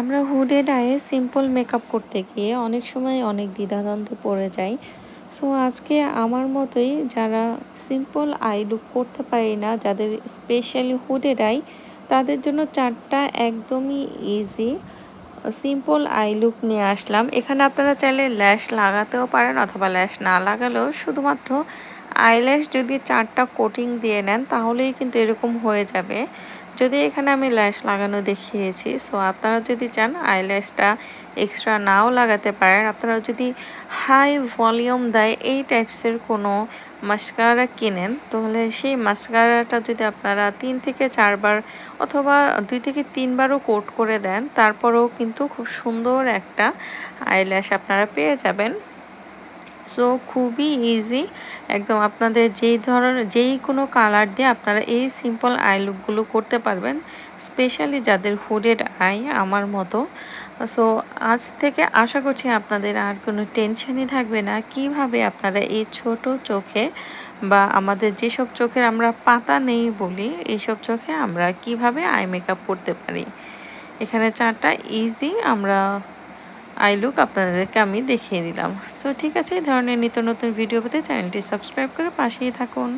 আমরা হুডেড আইয়ে simple makeup করতে গিয়ে অনেক সময় অনেক দ্বিধাদ্বন্দ্বে পড়ে যাই। সো আজকে আমার মতোই যারা সিম্পল আই লুক করতে পারি না, যাদের স্পেশালি হুডেড আই, তাদের জন্য ৪ টা একদমই ইজি সিম্পল আই লুক নিয়ে আসলাম। এখানে আপনারা চাইলে ল্যাশ লাগাতেও পারেন অথবা ল্যাশ না লাগালেও শুধুমাত্র আইল্যাশ যদি ৪ টা কোটিং দিয়ে নেন তাহলেই কিন্তু এরকম হয়ে যাবে। যদি এখানে আমি ল্যাশ লাগানো দেখিয়েছি, সো আপনারা যদি চান আইল্যাশটা এক্সট্রা নাও লাগাতে পারেন। আপনারা যদি হাই ভলিউম দেয় এই টাইপসের কোনো মাস্কারা কিনেন, তাহলে সেই মাস্কারাটা যদি আপনারা ৩ থেকে ৪ বার অথবা ২ থেকে ৩ বারও কোট করে দেন, তারপরেও কিন্তু খুব সুন্দর একটা আইল্যাশ আপনারা পেয়ে যাবেন। সো খুবই ইজি, একদম আপনাদের যেই কোনো কালার দিয়ে আপনারা এই সিম্পল আই লুকগুলো করতে পারবেন, স্পেশালি যাদের হুডেড আই আমার মতো। সো আজ থেকে আশা করছি আপনাদের আর কোনো টেনশনই থাকবে না কিভাবে আপনারা এই ছোট চোখে বা আমাদের যেসব চোখের আমরা পাতা নেই বলি, এইসব চোখে আমরা কিভাবে আই মেকআপ করতে পারি। এখানে ৪ টা ইজি আমরা আই লুক আপনাদেরকে আমি দেখিয়ে দিলাম। সো ঠিক আছে, এই ধরনের নিত্য নতুন ভিডিও পেতে চ্যানেলটি সাবস্ক্রাইব করে পাশেই থাকুন।